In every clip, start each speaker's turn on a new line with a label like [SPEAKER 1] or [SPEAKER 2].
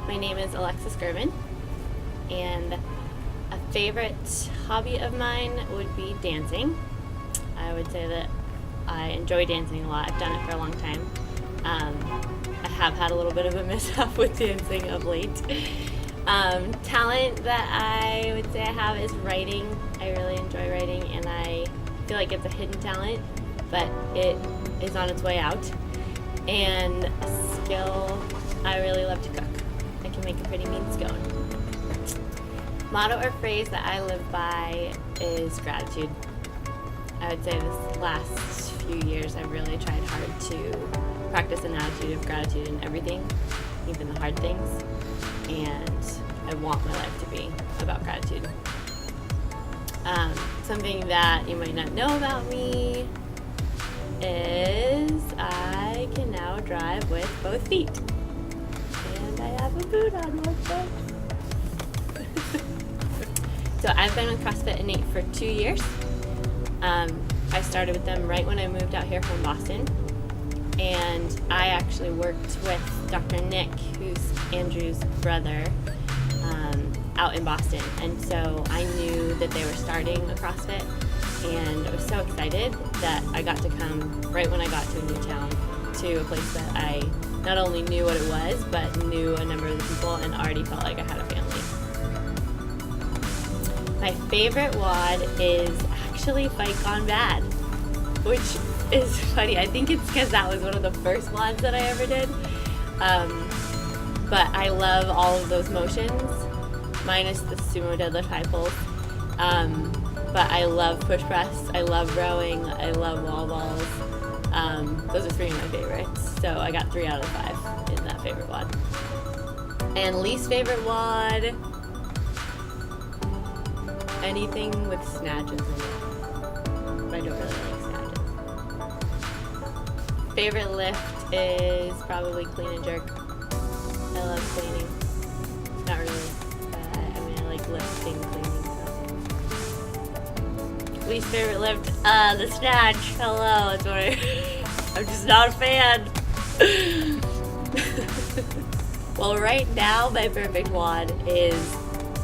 [SPEAKER 1] My name is Alexis and a favorite hobby of mine would be dancing. I would say that I enjoy dancing a lot. I've done it for a long time. I have had a little bit of a mishap with dancing of late. Talent that I would say I have is writing. I really enjoy writing, and I feel like it's a hidden talent, but it is on its way out. And a skill, I really love to cook. I can make a pretty mean scone. Motto or phrase that I live by is gratitude. I would say this last few years I've really tried hard to practice an attitude of gratitude in everything, even the hard things, and I want my life to be about gratitude. Something that you might not know about me is I can now drive with both feet. And I have a boot on one foot. So I've been with CrossFit Innate for 2 years. I started with them right when I moved out here from Boston. And I actually worked with Dr. Nick, who's Andrew's brother, out in Boston. And so I knew that they were starting a CrossFit, and I was so excited that I got to come right when I got to a new town, to a place that I not only knew what it was, but knew a number of the people and already felt like I had a family. My favorite WOD is actually Fight Gone Bad, which is funny. I think it's because that was one of the first WODs that I ever did. But I love all of those motions, minus the sumo deadlift high pulls. But I love push press, I love rowing, I love wall balls. Those are 3 of my favorites. So I got 3 out of 5 in that favorite WOD. And least favorite WOD, anything with snatches in it. I don't really like snatches. Favorite lift is probably clean and jerk. I love cleaning. Not really, but I like lifting, cleaning. So. Least favorite lift, the snatch. Hello, that's what I'm just not a fan. Well, right now my perfect WOD is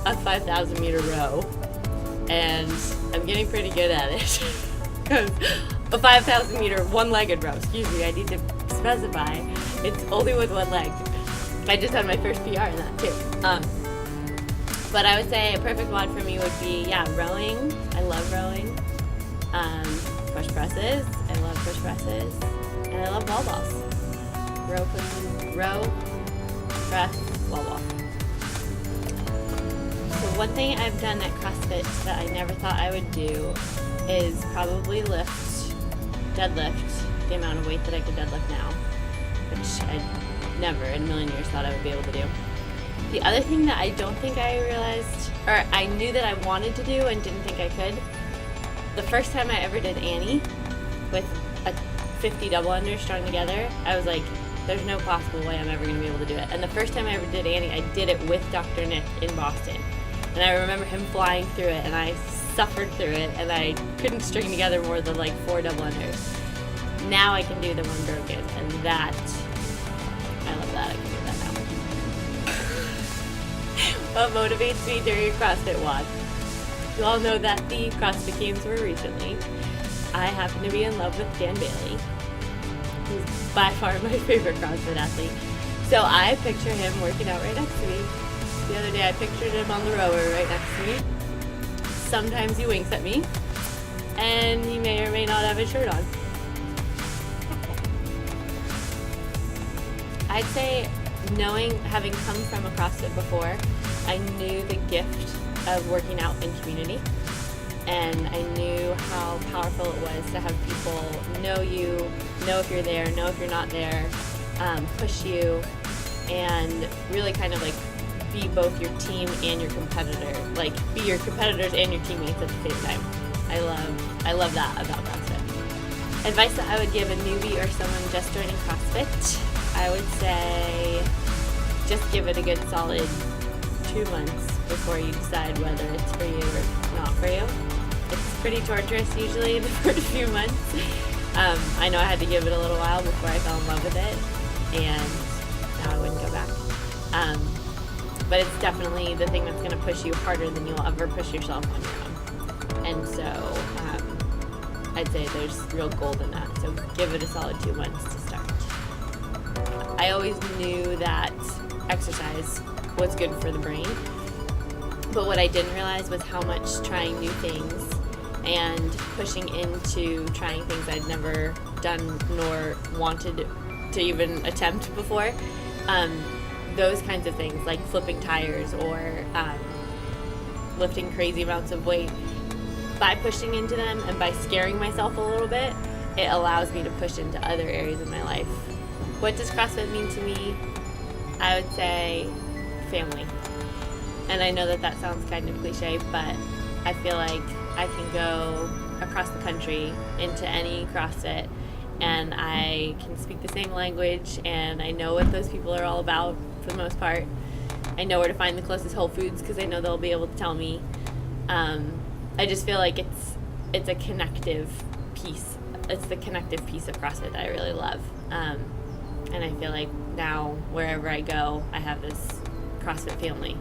[SPEAKER 1] a 5,000 meter row. And I'm getting pretty good at it. Because a 5,000 meter one-legged row, excuse me, I need to specify. It's only with one leg. I just had my first PR in that too. But I would say a perfect WOD for me would be, rowing. I love rowing. Push presses. I love push presses. And I love wall balls. Row, press, wall ball. So one thing I've done at CrossFit that I never thought I would do is probably deadlift the amount of weight that I could deadlift now, which I never in a million years thought I would be able to do. The other thing that I don't think I realized, or I knew that I wanted to do and didn't think I could, the first time I ever did Annie with a 50 double under strung together, I was like, there's no possible way I'm ever going to be able to do it. And the first time I ever did Annie, I did it with Dr. Nick in Boston. And I remember him flying through it, and I suffered through it, and I couldn't string together more than like 4 double unders. Now I can do them unbroken, and that, I love that. I can do that now. What motivates me during CrossFit WOD? You all know that the CrossFit Games were recently. I happen to be in love with Dan Bailey. He's by far my favorite CrossFit athlete. So I picture him working out right next to me. The other day I pictured him on the rower right next to me. Sometimes he winks at me, and he may or may not have his shirt on. I'd say having come from a CrossFit before, I knew the gift of working out in community, and I knew how powerful it was to have people know you, know if you're there, know if you're not there, push you, and really kind of like be both your team and your competitor, like be your competitors and your teammates at the same time. I love that about CrossFit. Advice that I would give a newbie or someone just joining CrossFit, I would say just give it a good solid 2 months before you decide whether it's for you or not for you. It's pretty torturous usually the first few months. I know I had to give it a little while before I fell in love with it, and now I wouldn't go back. But it's definitely the thing that's going to push you harder than you'll ever push yourself on your own. And so I'd say there's real gold in that. So give it a solid 2 months to start. I always knew that exercise was good for the brain. But what I didn't realize was how much trying new things and pushing into trying things I'd never done nor wanted to even attempt before, those kinds of things like flipping tires or lifting crazy amounts of weight, by pushing into them and by scaring myself a little bit, it allows me to push into other areas of my life. What does CrossFit mean to me? I would say family. And I know that sounds kind of cliche, but I feel like I can go across the country into any CrossFit and I can speak the same language and I know what those people are all about for the most part. I know where to find the closest Whole Foods because I know they'll be able to tell me. I just feel like it's a connective piece. It's the connective piece of CrossFit that I really love. And I feel like now wherever I go, I have this CrossFit family.